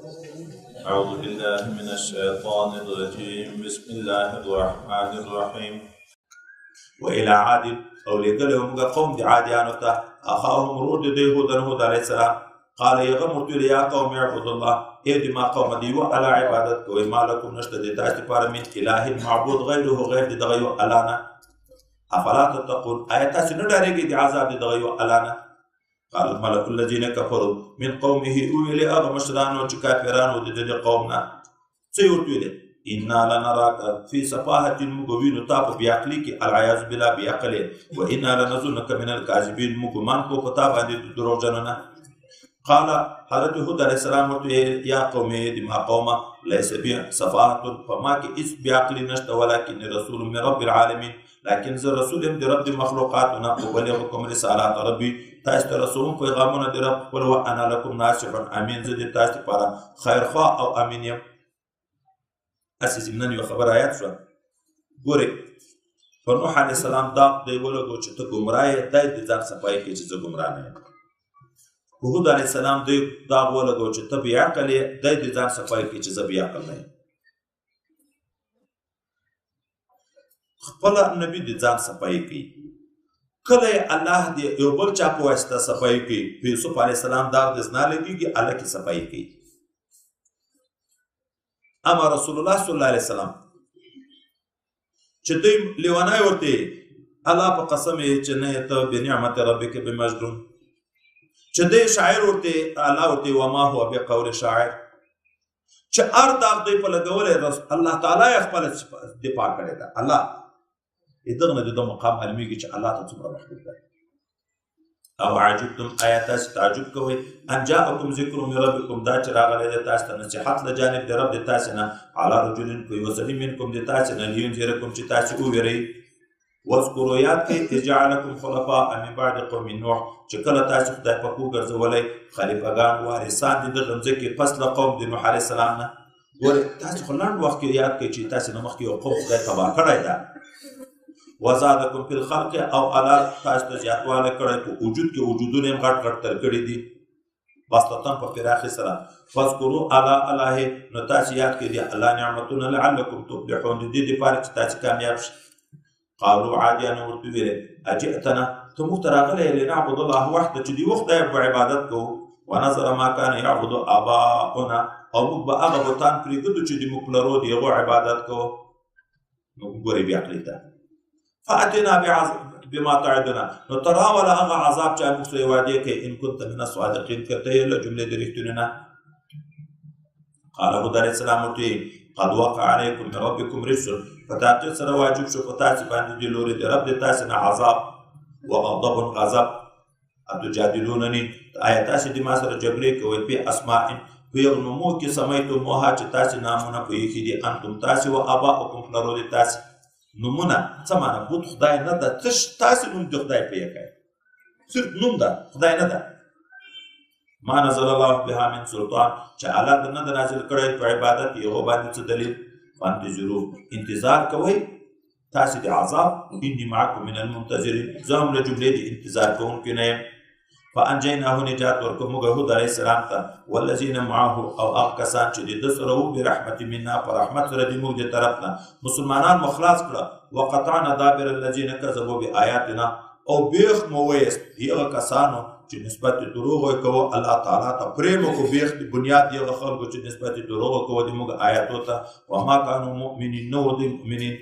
أعوذ بالله من الشيطان الرجيم بسم الله الرحمن الرحيم وإلى عاد أو لقلهم قوم دي عاديان أخاهم رود دي هود عليه السلام قال يغمرت يا قوم اعبدوا الله إيدي ما قوم ديو على عبادتك وما لكم نشتد تاشتفار من إله معبود غيره غير دي دغيو ألانا أفلا تتقون آيات سنداريكي دي عذاب دي دغيو ألانا قال الملك الذين كفروا من قومه أولي أغا مشران وكافران ودد قومنا سيوتويل إنا لنراك في سفاهة مقوين تاب بيعقلك العياذ بالله بيعقله وإنا لنظنك من الكاذبين مقمان كو فتابا دي دروجننا قال حضرت هود عليه السلام يا قومي دما قوما ليس بي سفاهة فما كي إس بيعقل نشت ولكن رسول من رب العالمين لكن زر رسول من رب المخلوقات وبلغكم رسالات ربي تاست رسولهم پیغامونه در خپل و انا لكم ناصح امين زد تاست لپاره خیر خوا او امين يم اساس من یو خبر آیات شو ګوره نوح عليه السلام دا دی ولګو چې ته ګمراه دای د ځان صفای کې چې زه ګمراه نه یم هود عليه السلام دی دا ولګو چې ته بیا عقل دای د ځان صفای کې چې زه بیا عقل نه یم خپل نبی د ځان صفای کې کله الله دې یو بل چا په واسطه صفای کوي په یوسف علی السلام دا د زنا لګيږي الله کې صفای کوي اما رسول الله صلی الله علیه وسلم چې دوی لیوانای ورته الله په قسم چې نه ته بنعمت ربک بمجنون چې دوی شاعر ورته الله ورته وما هو بقول شاعر چې اردا دوی په لګولې الله تعالی خپل دفاع کړی دا الله إذن ده مقام علمي چې الله ته څومره محبوب ده او عجبتم آیات تعجب کوي ان جاءكم ذکر من ربكم دا چې راغلی د تاسو ته نصیحت له جانب د رب د تاسو نه على رجل کوي وسلم منکم د تاسو نه لينذركم چې تاسو وګورئ واذكروا یاد کړئ جعلكم خلفاء من بعد قوم نوح چې کله تاسو خدای په کو ګرځولای خلیفګان وارثان دي د ځمکې پس له قوم د نوح عليه السلام نه ګوره تاسو خلان وخت کې یاد کړئ چې تاسو نه مخکې یو قوم خدای تباه کړی ده وزادکم فی الخلق او علا تاسو ته زیاتوالی کړی په وجود کې وجودونه یې غټ غټ تر کړي دي بسطتن په پراخي سره فاذکروا علی الله نو تاسو یاد کړئ د الله نعمتونه لعلکم تفلحون د دې دپاره چې تاسو کامیاب شئ قالوا عادیان ورته ویلې اجئتنا ته موږ ته راغلی لنعبد الله وحده چې دې وخت په عبادت کوو ونظر ما كان يعبد آباؤنا او موږ به هغه بتان پرېږدو چې د موږ پلرو د هغو عبادت کوو نو ګورې بیا عقلي ته فأتنا بما تعدنا نتراول هغه عذاب چې موږ سره وعده کوي ان كنت من الصادقين کته له جمله درښتونه قال ابو عليه السلام قد وقع عليكم من ربكم رجس فتاقي سره واجب شو فتاسی باندې د لوري د رب د تاسو نه عذاب وغضب غضب اتجادلونني آیات دې ما سره جګړه کوي په اسماء په نومو کې سمایته موها چې تاسو نامونه کوي کې دي انتم تاسو او اباؤكم فلرو د تاسو نمونه څه معنی بوت خدای نه ده تاسو نوم د خدای په یکای صرف نوم ده خدای نه ده ما نزل الله بها من سلطان چې الله د نه نازل کړی په عبادت یو باندې څه دلیل فانتظروا انتظار کوئ تاسو د عذاب اني معكم من المنتظرين زم له جملې د انتظار کوونکو نه فانجيناه نجات ورکوم هود عليه السلام ته والذين معه او کسان چې د سره وو برحمت منا پر رحمت سره د موږ د طرفنا مسلمانان مخلاص کړه وقطعنا دابر الذين كذبوا بآياتنا او بیخ مویست هغه کسانو چې نسبت دروغ کوي الله تعالی ته پرېمو کو بیخ د بنیاد یو خلکو چې نسبت دروغ کوي د موږ آیاتو ته وما كانوا مؤمنين نو د مؤمنین